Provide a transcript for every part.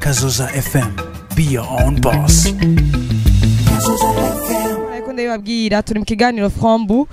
Kazoza FM. Be your own boss. Ndababwira turi mu kiganiro Frombu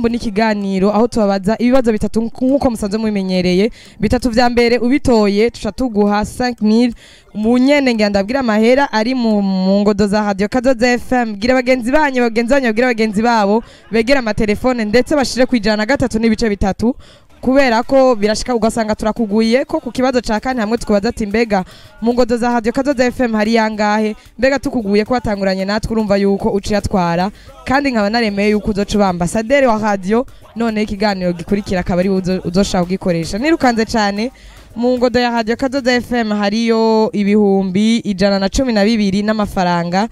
ni kiganiro aho tubabaza ibibazo bitatu nkuko musanze mubimenyereye bitatu vya mbere ubitoye tuca tuguha 5000 munyene ngandabwira amahera ari mu ngodo za radio Kazoza FM gira bagenzi banyu gira bagenzi babo begera amatelefone ndetse bashire kwijana gatatu n'ibice bitatu kubera ko birashika ugasanga turakuguye ko ku kibazo ca kane hamwe tukubaza ati mbega mu ngodo za radio Kazoza FM hari yangahe mbega tukuguye ko watanguranye natwe urumva yuko uciye atwara kandi nkaba naremeye yuko uzoca uba ambasaderi wa radio none ikiganiro gikurikira akaba ari uzoshaka kugikoresha nirukanze cyane mu ngodo ya radio Kazoza FM hariyo ibihumbi 112 n'amafaranga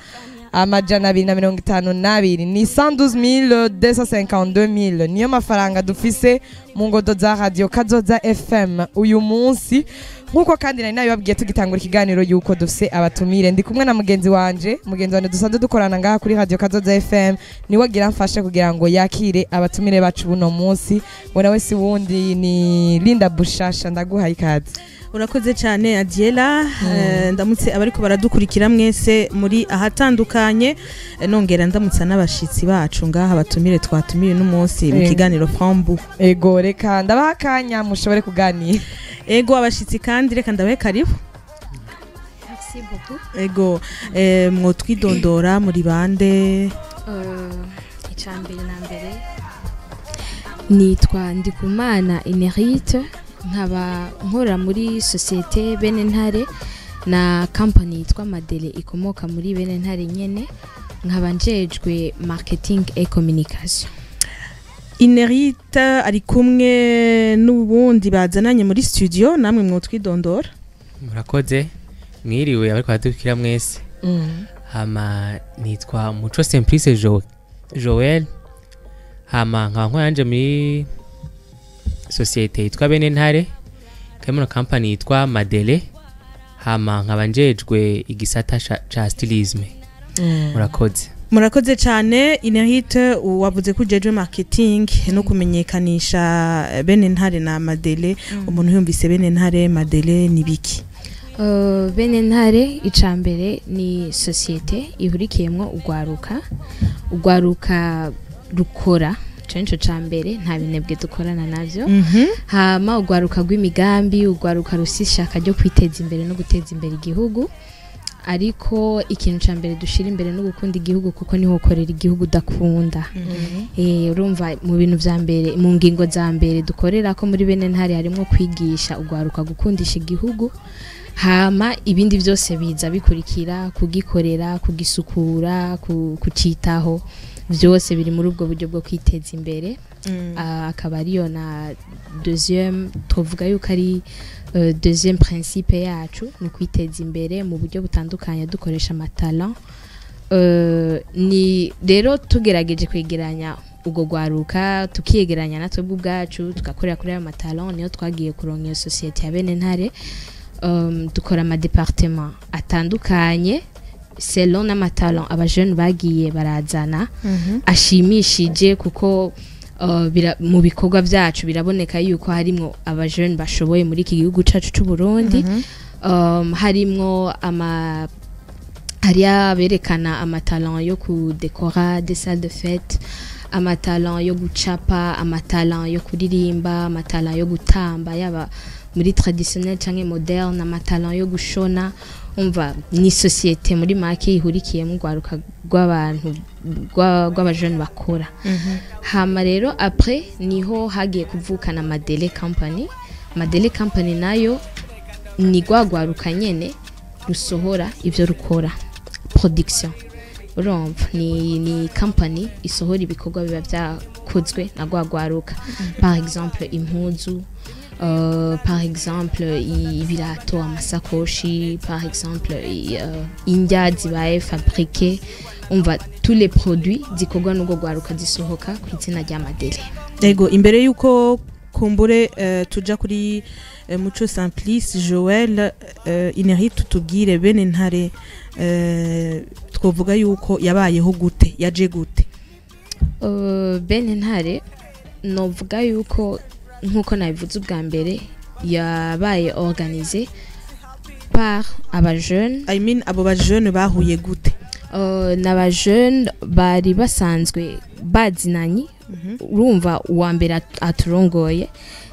amajana 252 ni 112,252,000 niyo mafaranga dufise mu ngodo za radio Kazoza FM uyu munsi nkuko kandi nari nabibabwiye tugitangura ikiganiro yuko dufise abatumire ndi kumwe na mugenzi wanje dusanzwe dukorana ngaha kuri radio Kazoza FM ni wagira mfashe kugira ngo yakire abatumire bacu buno munsi bona wese wundi ni Linda Bushasha ndaguha ikaze. Urakoze cyane Adiela ndamutse abariko baradukurikira mwese muri ahatandukanye nongera ndamutsa n'abashitsi bacu ngaha batumire twatumiye n'umunsi mu kiganiro Frombu. Ego reka ndabakanya mushobore kuganira. Ego abashitsi kandi reka ndabahe karibu. Merci beaucoup. Ego mwotwidondora muri bande icambere na mbere nitwa Ndikumana Inerite nkaba nkora muri societe Benentare na company yitwa Madele ikomoka muri Benentare nyene nkaba njejwe marketing et communication. Inerite ari kumwe n'ubundi bazananye muri studio namwe mwotwidondora. Murakoze mwiriwe ariko badukira mwese. Hama nitwa Muco Simplice Joel hama nkaba nkoranje muri societe yitwa Benentare kamwe company yitwa Madele hama nkaba njejwe igisata cha stylisme. Murakoze cyane Inerite wavuze ko ujejwe marketing no kumenyekanisha Benentare na Madele umuntu yumvise Benentare Madele ni biki? Benentare icambere ni societe ihurikiyemwo ugwaruka rukora cenco cambere nta binebwe dukorana navyo hama ugwaruka rw'imigambi ugwaruka rusishaka ryo kwiteza imbere no guteza imbere igihugu ariko ikintu cambere dushira imbere no gukunda igihugu kuko niho ukorera igihugu dakunda urumva mu bintu vya mbere mu ngingo za mbere dukorera ko muri Benentare harimo kwigisha ugwaruka gukundisha igihugu hama ibindi byose biza bikurikira kugikorera kugisukura kucitaho byose biri muri ubwo buryo bwo kwiteza imbere akaba ariyo na deuxième tuvuga yuko ari deuxième principe yacu ni kwiteza imbere mu buryo butandukanye dukoresha amatalent ni rero tugerageje kwegeranya ubwo gwaruka tukiyegeranya natwe ubwacu tugakorera kuri ayo matalent niyo twagiye kuronka iyo societe ya Benentare dukora ama département atandukanye selon n'amatalent abajeune bagiye barazana ashimishije kuko mu bikorwa byacu biraboneka yuko harimo abajeune bashoboye muri iki gihugu cacu c'u Burundi harimo hariya berekana amatalent yo kudekora des salles de fête amatalent yo gucapa amatalent yo kuririmba amatalent yo gutamba yaba muri traditionnel canke moderne amatalent yo gushona umva ni societe muri make ihurikiyemo ugwaruka rw'abantu rw'abajeune bakora hama rero après niho hagiye kuvukana Madele company nayo ni gwagwaruka nyene rusohora ivyo rukora production urumva ni company isohora ibikorwa biba byakozwe na gwagwaruka par exemple impuzu par exemple ibirato amasakoshi par exemple indya zibaye fabriqué umva tous les produits zikorwa n'ubwo gwaruka zisohoka ku izina rya Madele. Ego imbere yuko kumbure tuja kuri Muco Simplice Joel Inerite tutubwire Benentare twovuga yuko yabayeho gute yaje gute? Benentare novuga yuko nkuko nabivuze ubwa mbere yabaye organisé par aba jeune I mean abo ba jeune bahuye gute n'aba jeune bari basanzwe bazinanye urumva uwa mbere aturongoye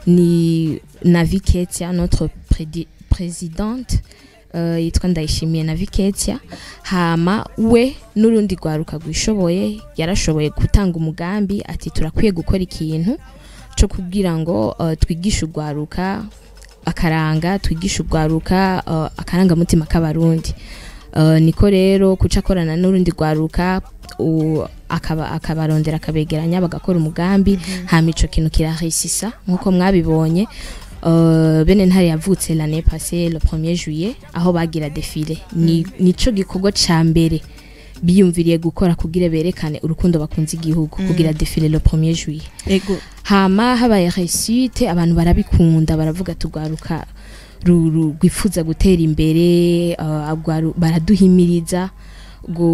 ni Naviketia notre présidente yitwa Ndayishimiye Naviketia hama we n'urundi rwaruka rwishoboye yarashoboye gutanga umugambi ati turakwiye gukora ikintu cyo kugira ngo twigishe urwaruka akaranga twigishe urwaruka akaranga mutima k'abarundi niko rero kuca korana n'urundi rwaruka akabarondera akabegeranya bagakora umugambi hama ico kintu kirahisisa nkuko mwabibonye bene ntari yavutse l'année passée le 1er juillet aho bagira défilé nico gikorwa ca mbere biyumviriye gukora kugira berekane urukundo bakunze igihugu kugira défilé le 1er juillet ego hama habaye réussite abantu barabikunda baravuga tugwaruka rwifuza gutera imbere baraduhimiriza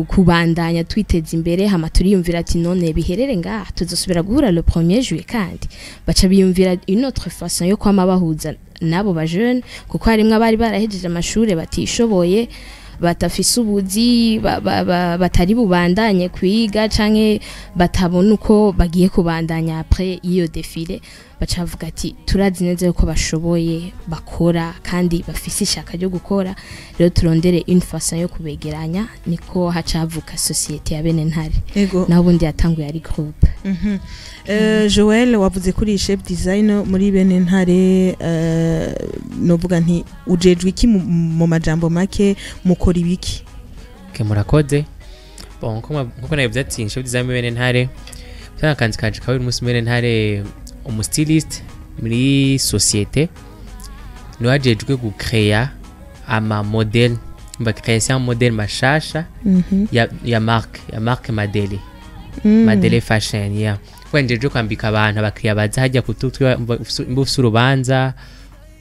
kubandanya twiteza imbere hama turiyumvira ati none biherere ngaha tuzosubira guhura le 1er juillet kandi baca biyumvira une autre façon yo kwama bahuza nabo ba jeune kuko harimwe abari barahejeje amashuri batishoboye batafise ubuzi batari bubandanye kwiga canke batabona uko bagiye kubandanya après iyo défilé bacavuga ati turazi neza yuko bashoboye bakora kandi bafise ishaka ryo gukora rero turondere une façon yo kubegeranya niko hacavuka société ya bene ntare naho bundi yatanguye ari groupe Joel wavuze kuri chef design muri bene ntare novuga nti ujejwe iki mu majambo make mukora ibiki murakoze bon nkuko nabivuze ati chef design bene ntare cyangwa kanzi kawe umunsi bene ntare umustiliste muri société no ajejwe gucréer ama modèle mba création modèle mashasha ya marque Madele Madele fashion ya kwenjeje kwambika abantu abakiriya baza hajya kututwa mbufise urubanza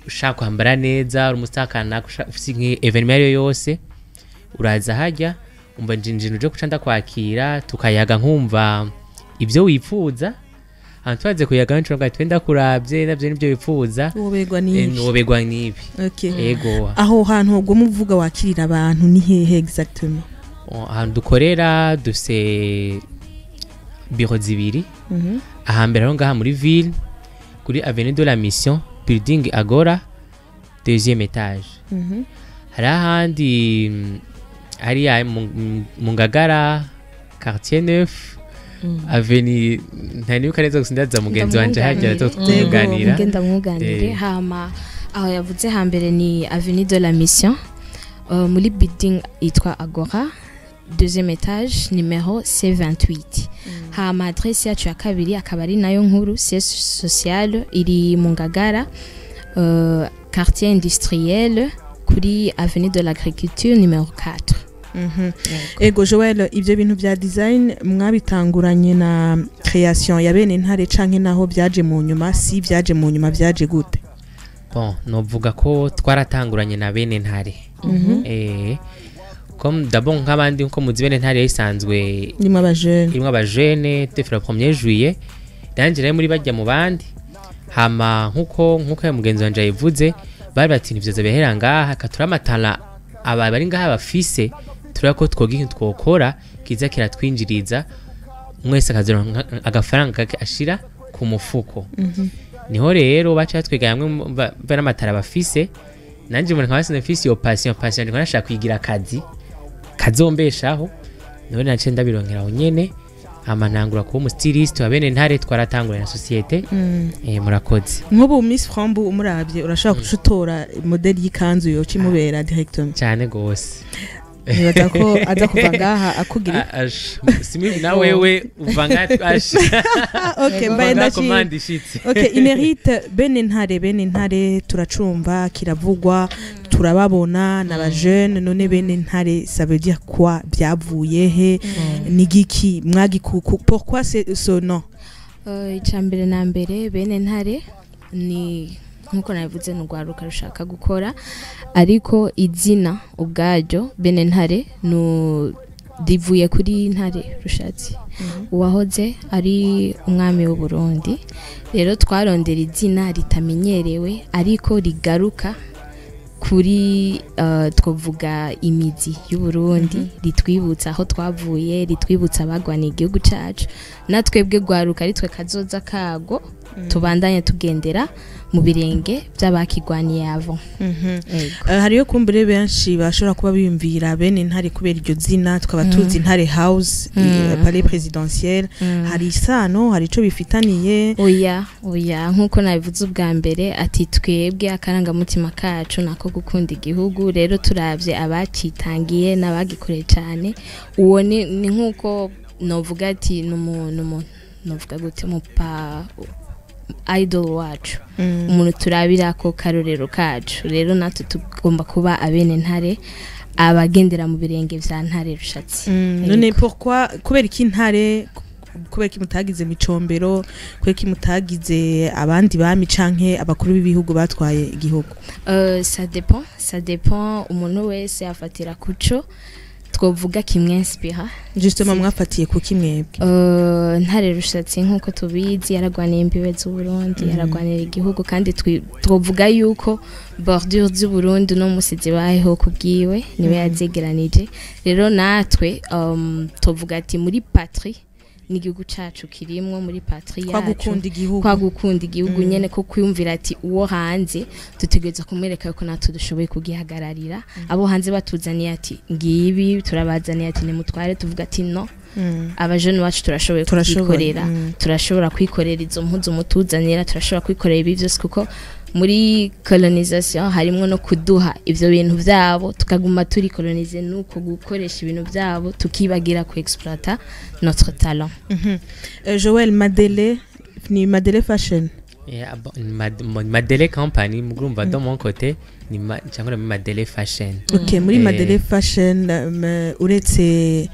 ushaka kwambara neza umustakana ufise evenement yose uraza hajya umva njinjino uje kucanda kwakira tukayaga nkumva ibyo wifuza Antoine kuyaga nco twenda kurabye navyo nibyo bifuza wobegwa nibi okay ego aho hantu ubwo muvuga wakirira abantu ni hehe exactement ahantu dukorera dufise bureau zibiri ahambere aho ngaha muri ville kuri avenue de la Mission building Agora deuxième étage hari ahandi hari mu Ngagara quartier neuf aveni ntani ukaneza gusindaza mugenzi wanje hajya tukuganira ngenda mwuganire hama aho yavuze hambere ni avenue de la Mission muri building itwa Agora deuxième étage numéro C28 hama adresse yacu ya kabiri akaba ari nayo nkuru siège social iri mu Ngagara quartier industriel kuri avenue de l'agriculture numéro 4 ego Joel ibyo bintu bya design mwabitanguranye na création ya bene ntare canke naho byaje mu nyuma si byaje mu nyuma byaje gute bon novuga ko twaratanguranye na bene ntare comme d'abord nk'abandi nko muzi bene ntare isanzwe nimwe abajene te le 1er juillet danjire muri bajya mu bandi hama nkuko mugenzi wanje yivuze bari bati nivyo behera ngaha katuramatala aba bari ngaha bafise turako twogintu twokora kiza kiratwinjiriza mwese akazira agafaranga kake ashira ku mufuko niho rero bacha twega yamwe bana matara bafise nanje umuntu nkabasine fisi yo passion ndiko nashaka kwigira akazi kazombeshaho niho nace ndabironkera aho nyene amanangura ko umustiliste wa bene ntare twaratangura na société murakoze nk'ubu Miss Frambu umurabye urashaka gushutora model y'ikanzu yo cimubera directement cyane gose nibaza ko aza kuva ngaha akugira simi na wewe uvanga twash okay mbaye ndachi okay inerite bene ntare turacumva kiravugwa turababona n'aba jeune none bene ntare ça veut dire quoi byavuye he nigiki mwagikuku pourquoi c'est ce nom icambere na mbere bene ntare ni nkuko nabivuze n'ugwaruka rushaka gukora ariko izina ubwaryo bene ntare no divuye kuri ntare rushatsi uwahoze ari umwami w'u Burundi rero twarondera izina ritamenyerewe ariko rigaruka kuri twavuga imizi y'Uburundi ritwibutsa aho twavuye ritwibutsa abagwaniye igihugu cacu natwebwe gwaruka ari twe kazoza kago tubandanye tugendera mu birenge by'abakigwaniye avo hariyo kumbure benshi bashobora kuba biyumvira bene ntare kubera iryo zina twaba tuzi ntare house palais présidentiel hari isano hari ico bifitaniye oya nkuko nabivuze ubwa mbere ati twebwe akarangamutima kacu nako gukunda igihugu rero turavye abacitangiye n'abagikoreye cyane uwo ni nkuko novuga ati novuga gute idol wacu umuntu turabira ko karorero kacu rero natwe tugomba kuba abene ntare abagendera mu birenge vya ntare rushatsi none pourquoi kubera iki ntare kubera ki mutagize micombero kubera ki mutagize abandi bami canke abakuru b'ibihugu batwaye igihugu ça dépend umuntu wese afatira kuco twovuga kimwenspira justement mwafatiye ku kimwebwe ntare rushatsi nkuko tubizi yaragwaniye imbibe z'u Burundi yaragwanira igihugu kandi twovuga yuko bordure z'u Burundi no musizi baheho kubwiwe niwe yazegeranije rero natwe twovuga ati muri patrie n'igihugu cacu kirimwo muri patrie yacu kwa gukunda igihugu nyene ko kwiyumvira ati uwo hanze tutegereza kumwereka yuko natwe dushoboye kugihagararira abo hanze batuzaniye ati ngibi turabazaniye ati nimutware tuvuga ati no abajene bacu turashoboye kwikorera turashobora kwikorera izo mpuzu mutuzanira turashobora kwikorera ibi byose kuko muri colonisation harimo no kuduha ivyo bintu vyabo tukaguma turi coloniser nuko gukoresha ibintu vyabo tukibagira ku exploiter notre talent. Joël Madele ni Madele Fashion. Madele Company mugurumva de mon côté ni cyangwa Madele Fashion. Okay, muri Madele Fashion uretse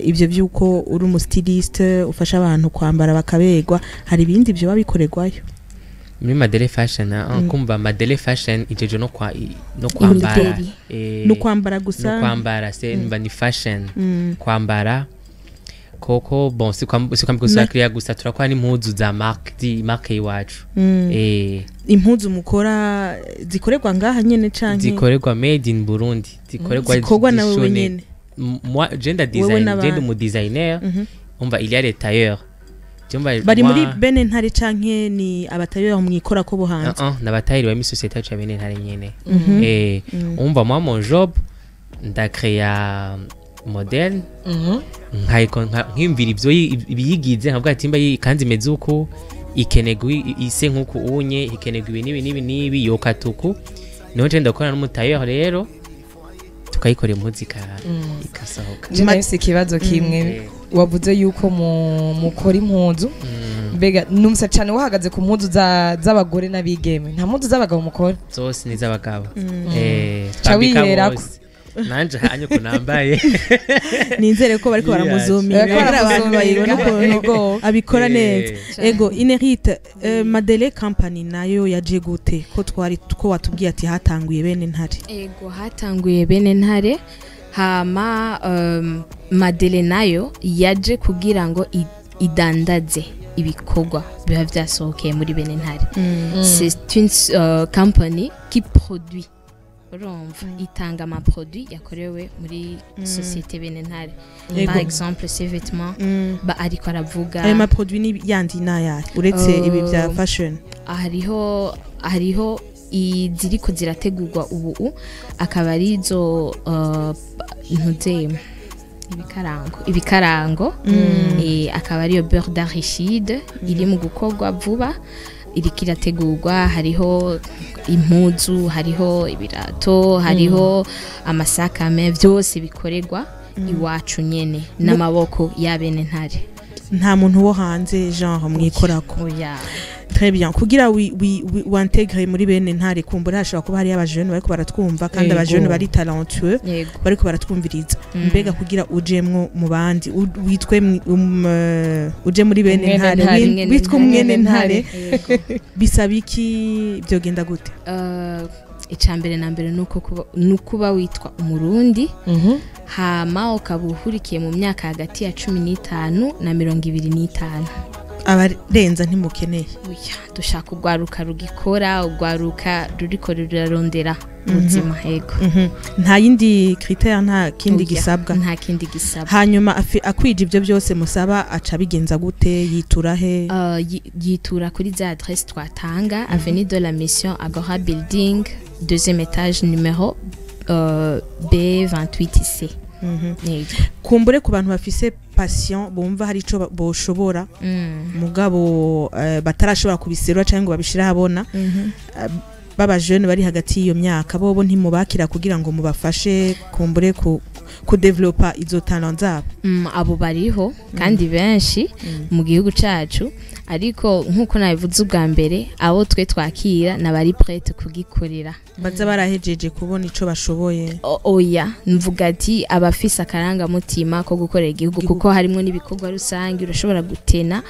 ivyo byuko uri umustiliste ufasha abantu kwambara bakabegwa hari ibindi byo babikorerwayo. Muri Madele Fashion kumva Madele Fashion ijeje no kwambara no kwambara gusa no kwambara se ni fashion kwambara koko bon si kwambara kriya gusa turakora n'impuzu za marque iwacu impuzu mukora zikorerwa ngaha nyene canke zikorerwa made in Burundi zikorwa nawe nyene moi gender design mu designer umva il y a les tailleurs bari muri bene ntare canke ni abatayeri mwikora ko buhanze n'abatayeri wa mi société yacu bene ntare nyene umva moi mon job ndakrea model nkimvira ivyo biyigize nkavuga ati mba kandi imeze uko ikenego ise nkuko unye ikenego ibi yokatuku niho je ndakora n'umutayeri rero tukayikora impuzu ikasohoka nafise ikibazo kimwe wavuze yuko mukora impuzu mbega numsa cyane wahagaze ku mpuzu z'abagore n'abigeme nta mpuzu z'abagabo mukora zose ni z'abagabo cawiherako nanje hanye kunambaye ninzere ko bariko baramuzumira abikora neza ego Inerite Madele Company nayo yaje gute ko watubwiye ati hatanguye bene ntare ego hatanguye bene ntare hama Madele nayo yaje kugira ngo idandaze ibikorwa biba vyasohokeye muri bene ntare c'est une company qui produit itanga ama produit yakorewe muri société bene ntare par exemple ces vêtements ariko aravuga ayo ma produit ni yandi naya uretse ibi bya fashion hariho iziriko zirategurwa ubu akaba ari izo ntuzeye ibikarango akaba ariyo beurre d'arachide iri mu gukorwa vuba iriko irategurwa hariho impuzu hariho ibirato hariho amasakame byose bikorerwa iwacu nyene n'amaboko y'abene ntare nta muntu wo hanze genre mwikorako très bien kugira wintégrer muri bene ntare kumbura hashobora kuba hari abajene bariko baratwumva kandi abajene bari talentueux bariko baratwumviriza mbega kugira ujemwo mu bandi witwe uje muri bene ntare witwe umwene ntare bisaba iki byogenda gute icambere na mbere nuko witwa umurundi hama ukabuhurikiye mu myaka hagati ya 15 na 25 abarenza ntimukeneye dushaka ugwaruka rugikora ugwaruka ruriko rurarondera ubuzima yego nta yindi critère nta kindi Oya, gisabwa nta kindi gisabwa hanyuma akwije ibyo byose musaba aca bigenza gute yitura he yitura kuri za adresse twatanga avenue de la mission Agora building deuxième étage numéro B28C yego kumbure ku bantu bafise passion bumva hari ico boshobora mugabo batarashobora kubiserura cyangwa ngo babishira habona baba jeune bari hagati y'iyo myaka bobo ntimubakira kugira ngo mubafashe kumbure ku developer izo talent zabo abo bariho kandi benshi mu gihugu cacu ariko nkuko nabivuze ubwa mbere abo twe twakira nabari prête kugikorera baza barahejeje kubona ico bashoboye oya mvuga ati abafise akaranga mutima ko gukorera igihugu kuko harimo n'ibikorwa rusange urashobora gutena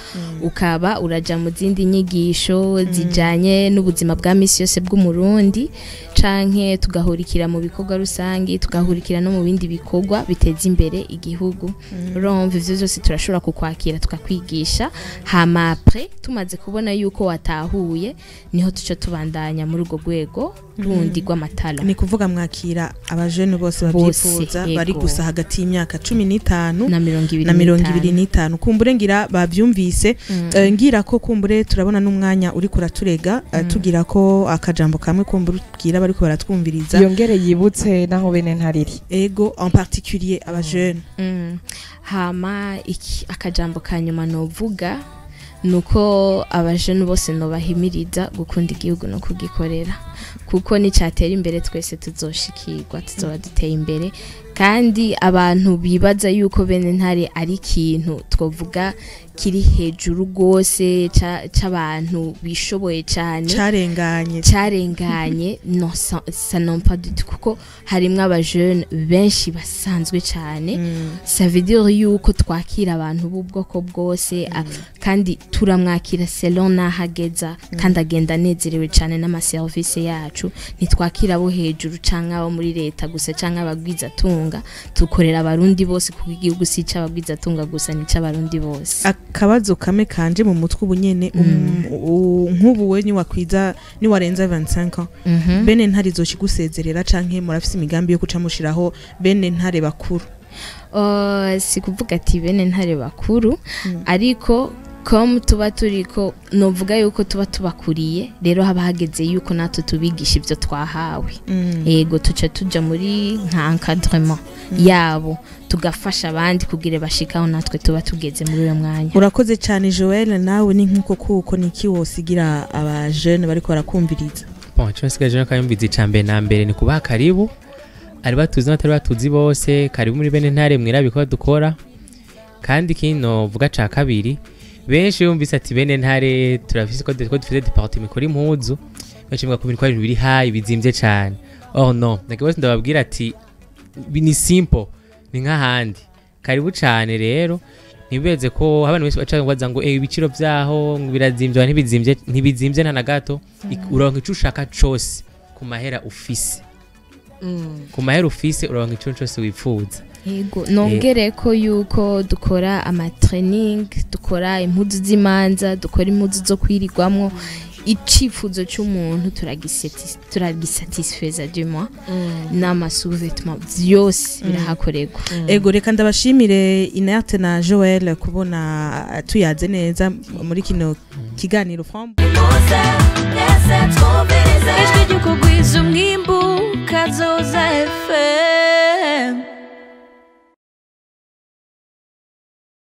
ukaba uraja mu zindi nyigisho zijanye n'ubuzima bwa misi yose bw'umurundi canke tugahurikira mu bikorwa rusange tugahurikira no mu bindi bikorwa biteza imbere igihugu urumva ivyo byose turashobora kukwakira tukakwigisha hama après tumaze kubona yuko watahuye niho tuco tubandanya muri urwo rwego rundi rw'amatala ni kuvuga mwakira abajene bose babyifuza bari gusa hagati y'imyaka 15 na 25 kumbure ngira bavyumvise ngira ko kumbure turabona n'umwanya uri kuraturega tugira ko akajambo kamwe kumbure ubwira bari ko baratwumviriza yongere yibutse naho bene ntariri ego en particulier abajene hama akajambo kanyuma novuga nuko abajene bose no bahimiriza gukunda igihugu no kugikorera kuko ni cyatera imbere twese tuzoshikirwa tuzoba duteye imbere kandi abantu bibaza yuko bene ntare ari ikintu twovuga kiri hejuru gose c'abantu bishoboye cyane carenganye no ça non pas du tout kuko harimwe abajene benshi basanzwe cyane ça veut dire yuko twakira abantu b'ubwoko bwose kandi turamwakira selon nahageza kandi agenda nezerewe cyane n'ama service yacu nitwakira abo hejuru canke abo muri leta gusa canke abagwiza tunga tukorera abarundi bose kuko igihugu si c'abagwiza tunga gusa ni c'abarundi bose akabazo kame kanje mu mutwe ubunyene nk'ubu we ni wakwiza ni warenza 25 ans bene ntari zoshigusezerera canke murafise imigambi yo kuca mushiraho bene ntare bakuru si kuvuga ati bene ntare bakuru ariko comme tuba turiko novuga yuko tuba tubakuriye rero haba hageze yuko natwe tubigisha ivyo twahawe yego tuca tuja muri nka encadrement yabo tugafasha abandi kugira bashikaho natwe tuba tugeze muri uyo mwanya urakoze cyane Joel nawe ni nkuko kuko niki wosigira aba jeune bariko barakumviriza bon cyose jeune kayumbiza icambe na mbere ni kubaha karibu ari batuzi n'atari batuzi bose karibu muri bene ntare mwira biko dukora kandi kino vuga ca kabiri benshi yumvise ati bene ntare turafise ko dufite departement ikora impuzu benshi mvuga ko ibintu kwari biri high bizimvye cyane oh no nagabose ndababwira ati ni simple ni nk'ahandi karibu cyane rero nibeze ko abantu benshi baca baza ngo ibiciro vyaho birazimvye ntibizimvye na gato uronka ico ushaka cose ku mahera ufise ku mahera ufise uronka ico cose wifuza yego nongere ko yuko dukora ama training dukora impuzu z'imanza dukora impuzu zo kwirirwamwo icifuzo cy'umuntu turagisatisfeza du moins n'amasous-vêtements byose birahakorerwa ego reka ndabashimire Inerte na Joel kubona tuyaze neza muri kino kiganiro from ijwi ry'ukugwiza umwimbu kazoza FM